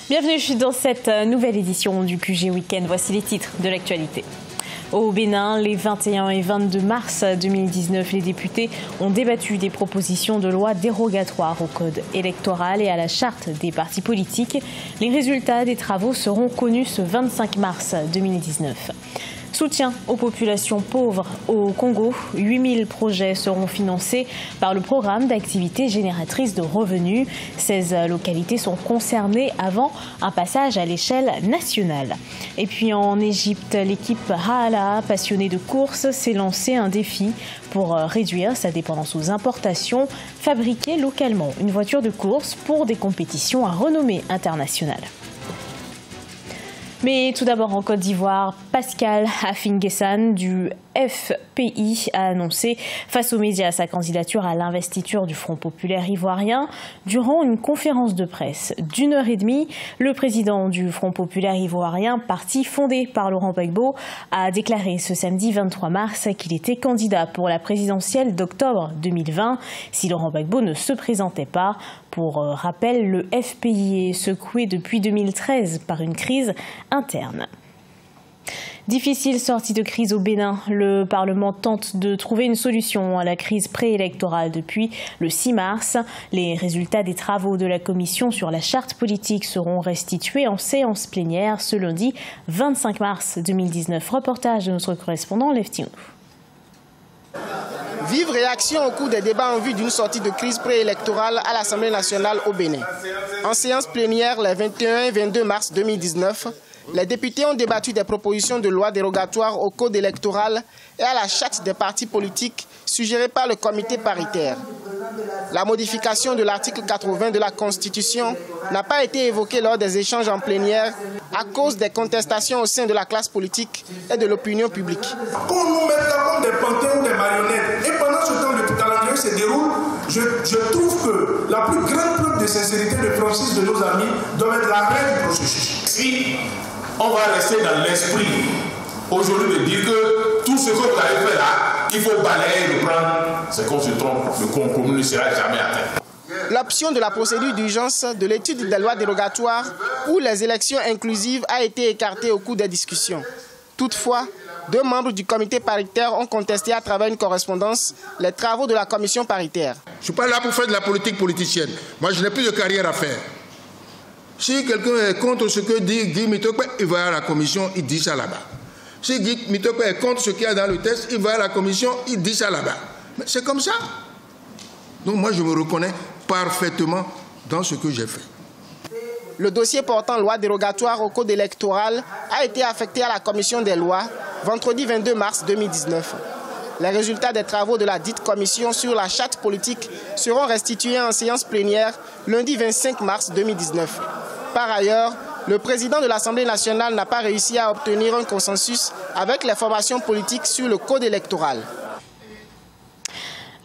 Bienvenue dans cette nouvelle édition du QG Week-end. Voici les titres de l'actualité. Au Bénin, les 21 et 22 mars 2019, les députés ont débattu des propositions de loi dérogatoires au code électoral et à la charte des partis politiques. Les résultats des travaux seront connus ce 25 mars 2019. Soutien aux populations pauvres au Congo. 8000 projets seront financés par le programme d'activités génératrices de revenus. 16 localités sont concernées avant un passage à l'échelle nationale. Et puis en Égypte, l'équipe Hala, passionnée de course, s'est lancé un défi pour réduire sa dépendance aux importations, fabriquer localement une voiture de course pour des compétitions à renommée internationale. Mais tout d'abord en Côte d'Ivoire, Pascal Affinguessan du FPI a annoncé face aux médias sa candidature à l'investiture du Front populaire ivoirien. Durant une conférence de presse d'1h30, le président du Front populaire ivoirien, parti fondé par Laurent Gbagbo, a déclaré ce samedi 23 mars qu'il était candidat pour la présidentielle d'octobre 2020 si Laurent Gbagbo ne se présentait pas. Pour rappel, le FPI est secoué depuis 2013 par une crise interne. Difficile sortie de crise au Bénin. Le Parlement tente de trouver une solution à la crise préélectorale depuis le 6 mars. Les résultats des travaux de la commission sur la charte politique seront restitués en séance plénière ce lundi 25 mars 2019. Reportage de notre correspondant Lev Tino. Vive réaction au cours des débats en vue d'une sortie de crise préélectorale à l'Assemblée nationale au Bénin. En séance plénière les 21 et 22 mars 2019, les députés ont débattu des propositions de loi dérogatoires au code électoral et à la charte des partis politiques suggérées par le comité paritaire. La modification de l'article 80 de la Constitution n'a pas été évoquée lors des échanges en plénière à cause des contestations au sein de la classe politique et de l'opinion publique. Qu'on nous mette là comme des panthéons ou des marionnettes et pendant ce temps le calendrier se déroule, je trouve que la plus grande preuve de sincérité de Francis de nos amis doit être l'arrêt du processus. Si on va rester dans l'esprit aujourd'hui de dire que tout ce que tu as fait là, il faut balayer et le prendre, c'est qu'on se trompe, le compromis ne sera jamais atteint. L'option de la procédure d'urgence de l'étude des lois dérogatoires pour les élections inclusives a été écartée au cours des discussions. Toutefois, 2 membres du comité paritaire ont contesté à travers une correspondance les travaux de la commission paritaire. Je ne suis pas là pour faire de la politique politicienne. Moi, je n'ai plus de carrière à faire. Si quelqu'un est contre ce que dit Guy Mitokpe, il va à la commission, il dit ça là-bas. Si Guy Mitokpe est contre ce qu'il y a dans le texte, il va à la commission, il dit ça là-bas. Mais c'est comme ça. Donc moi, je me reconnais parfaitement dans ce que j'ai fait. Le dossier portant loi dérogatoire au code électoral a été affecté à la commission des lois vendredi 22 mars 2019. Les résultats des travaux de la dite commission sur la charte politique seront restitués en séance plénière lundi 25 mars 2019. Par ailleurs, le président de l'Assemblée nationale n'a pas réussi à obtenir un consensus avec les formations politiques sur le code électoral.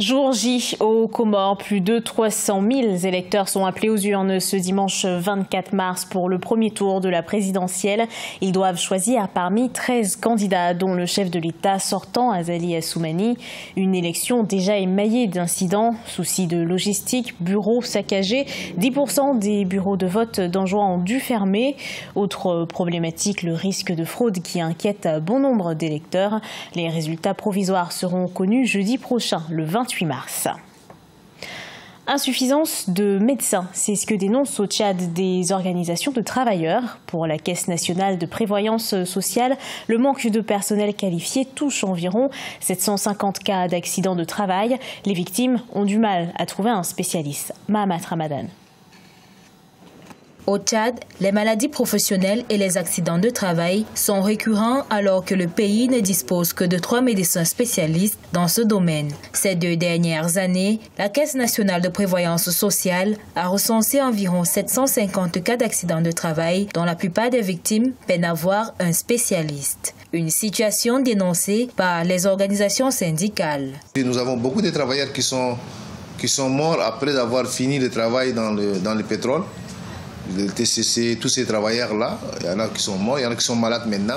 Jour J aux Comores, plus de 300 000 électeurs sont appelés aux urnes ce dimanche 24 mars pour le premier tour de la présidentielle. Ils doivent choisir parmi 13 candidats, dont le chef de l'État sortant, Azali Assoumani. Une élection déjà émaillée d'incidents, soucis de logistique, bureaux saccagés. 10% des bureaux de vote d'Anjouan ont dû fermer. Autre problématique, le risque de fraude qui inquiète bon nombre d'électeurs. Les résultats provisoires seront connus jeudi prochain, le 28 mars. Insuffisance de médecins, c'est ce que dénoncent au Tchad des organisations de travailleurs. Pour la Caisse nationale de prévoyance sociale, le manque de personnel qualifié touche environ 750 cas d'accidents de travail. Les victimes ont du mal à trouver un spécialiste. Mahamat Ramadan. Au Tchad, les maladies professionnelles et les accidents de travail sont récurrents alors que le pays ne dispose que de 3 médecins spécialistes dans ce domaine. Ces 2 dernières années, la Caisse nationale de prévoyance sociale a recensé environ 750 cas d'accidents de travail dont la plupart des victimes peinent à voir un spécialiste. Une situation dénoncée par les organisations syndicales. Nous avons beaucoup de travailleurs qui sont morts après avoir fini le travail dans le pétrole. Le TCC, tous ces travailleurs-là, il y en a qui sont morts, il y en a qui sont malades maintenant.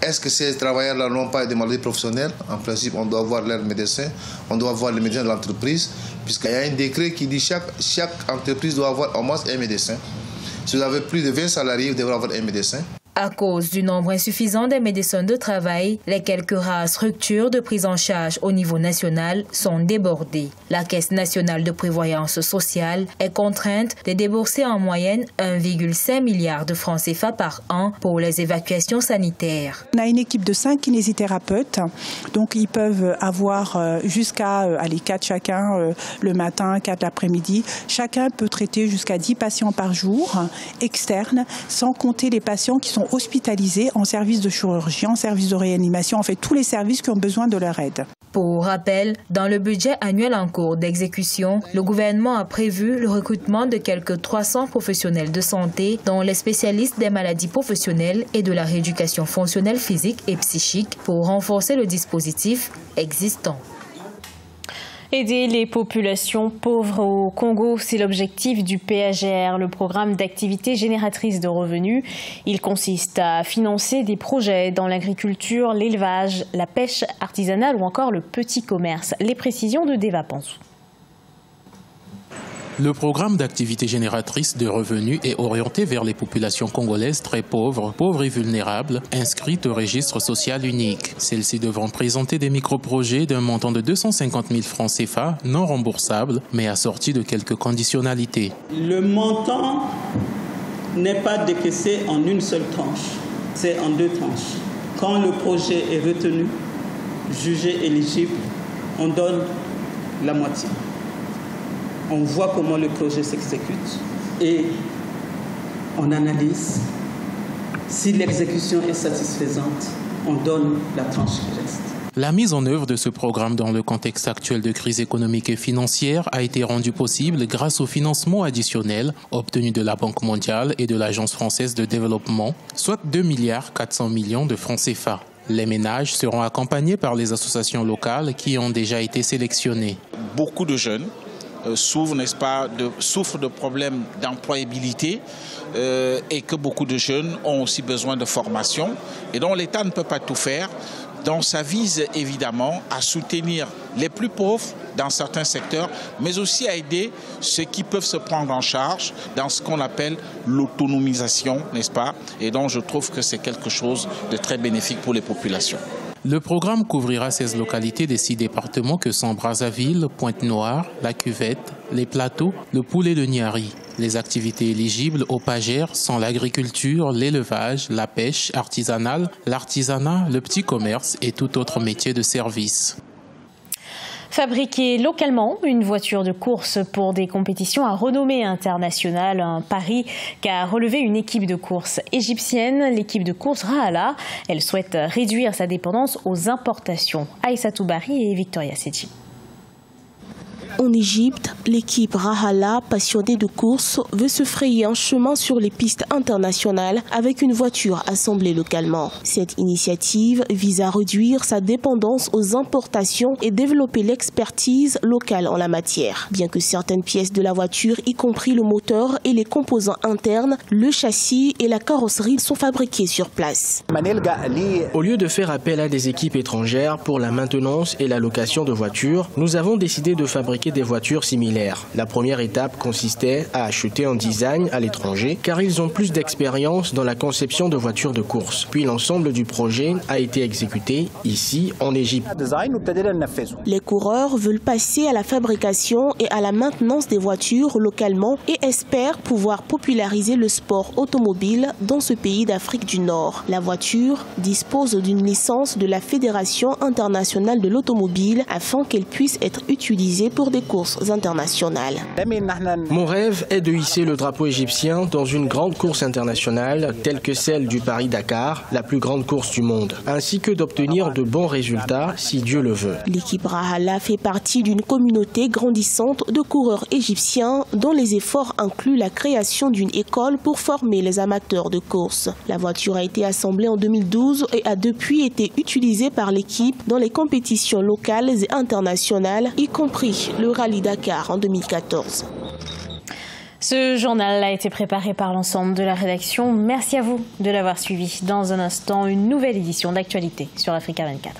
Est-ce que ces travailleurs-là n'ont pas des maladies professionnelles? En principe, on doit voir leurs médecins, on doit voir les médecins de l'entreprise, puisqu'il y a un décret qui dit que chaque entreprise doit avoir au moins un médecin. Si vous avez plus de 20 salariés, vous devrez avoir un médecin. À cause du nombre insuffisant des médecins de travail, les quelques rares structures de prise en charge au niveau national sont débordées. La Caisse nationale de prévoyance sociale est contrainte de débourser en moyenne 1,5 milliard de francs CFA par an pour les évacuations sanitaires. On a une équipe de 5 kinésithérapeutes, donc ils peuvent avoir jusqu'à 4 chacun le matin, 4 l'après-midi. Chacun peut traiter jusqu'à 10 patients par jour externes, sans compter les patients qui sont hospitalisés en service de chirurgie, en service de réanimation, en fait tous les services qui ont besoin de leur aide. Pour rappel, dans le budget annuel en cours d'exécution, le gouvernement a prévu le recrutement de quelques 300 professionnels de santé, dont les spécialistes des maladies professionnelles et de la rééducation fonctionnelle physique et psychique, pour renforcer le dispositif existant. Aider les populations pauvres au Congo, c'est l'objectif du PAGR, le programme d'activité génératrice de revenus. Il consiste à financer des projets dans l'agriculture, l'élevage, la pêche artisanale ou encore le petit commerce. Les précisions de Deva Pansou. Le programme d'activité génératrice de revenus est orienté vers les populations congolaises très pauvres et vulnérables, inscrites au registre social unique. Celles-ci devront présenter des micro-projets d'un montant de 250 000 francs CFA non remboursables, mais assortis de quelques conditionnalités. Le montant n'est pas décaissé en une seule tranche, c'est en 2 tranches. Quand le projet est retenu, jugé éligible, on donne la moitié. On voit comment le projet s'exécute et on analyse. Si l'exécution est satisfaisante, on donne la tranche qui reste. La mise en œuvre de ce programme dans le contexte actuel de crise économique et financière a été rendue possible grâce au financement additionnel obtenu de la Banque mondiale et de l'Agence française de développement, soit 2,4 milliards de francs CFA. Les ménages seront accompagnés par les associations locales qui ont déjà été sélectionnées. Beaucoup de jeunes souffrent, n'est-ce pas, souffrent de problèmes d'employabilité et que beaucoup de jeunes ont aussi besoin de formation et dont l'État ne peut pas tout faire. Donc ça vise évidemment à soutenir les plus pauvres dans certains secteurs, mais aussi à aider ceux qui peuvent se prendre en charge dans ce qu'on appelle l'autonomisation, n'est-ce pas? Et donc je trouve que c'est quelque chose de très bénéfique pour les populations. Le programme couvrira 16 localités des 6 départements que sont Brazzaville, Pointe-Noire, La Cuvette, Les Plateaux, le Poulet de Niari. Les activités éligibles au PAGR sont l'agriculture, l'élevage, la pêche artisanale, l'artisanat, le petit commerce et tout autre métier de service. Fabriquer localement une voiture de course pour des compétitions à renommée internationale, un pari qu'a relevé une équipe de course égyptienne, l'équipe de course Rahala. Elle souhaite réduire sa dépendance aux importations. Aïssatou Bari et Victoria Sedji. En Égypte, l'équipe Rahala, passionnée de course, veut se frayer un chemin sur les pistes internationales avec une voiture assemblée localement. Cette initiative vise à réduire sa dépendance aux importations et développer l'expertise locale en la matière. Bien que certaines pièces de la voiture, y compris le moteur et les composants internes, le châssis et la carrosserie, sont fabriqués sur place. Au lieu de faire appel à des équipes étrangères pour la maintenance et la location de voitures, nous avons décidé de fabriquer des voitures similaires. La première étape consistait à acheter un design à l'étranger car ils ont plus d'expérience dans la conception de voitures de course. Puis l'ensemble du projet a été exécuté ici en Égypte. Les coureurs veulent passer à la fabrication et à la maintenance des voitures localement et espèrent pouvoir populariser le sport automobile dans ce pays d'Afrique du Nord. La voiture dispose d'une licence de la Fédération internationale de l'automobile afin qu'elle puisse être utilisée pour des courses internationales. Mon rêve est de hisser le drapeau égyptien dans une grande course internationale telle que celle du Paris-Dakar, la plus grande course du monde, ainsi que d'obtenir de bons résultats si Dieu le veut. L'équipe Rahala fait partie d'une communauté grandissante de coureurs égyptiens dont les efforts incluent la création d'une école pour former les amateurs de course. La voiture a été assemblée en 2012 et a depuis été utilisée par l'équipe dans les compétitions locales et internationales, y compris le Rallye Dakar en 2014. Ce journal a été préparé par l'ensemble de la rédaction. Merci à vous de l'avoir suivi. Dans un instant, une nouvelle édition d'actualité sur Africa 24.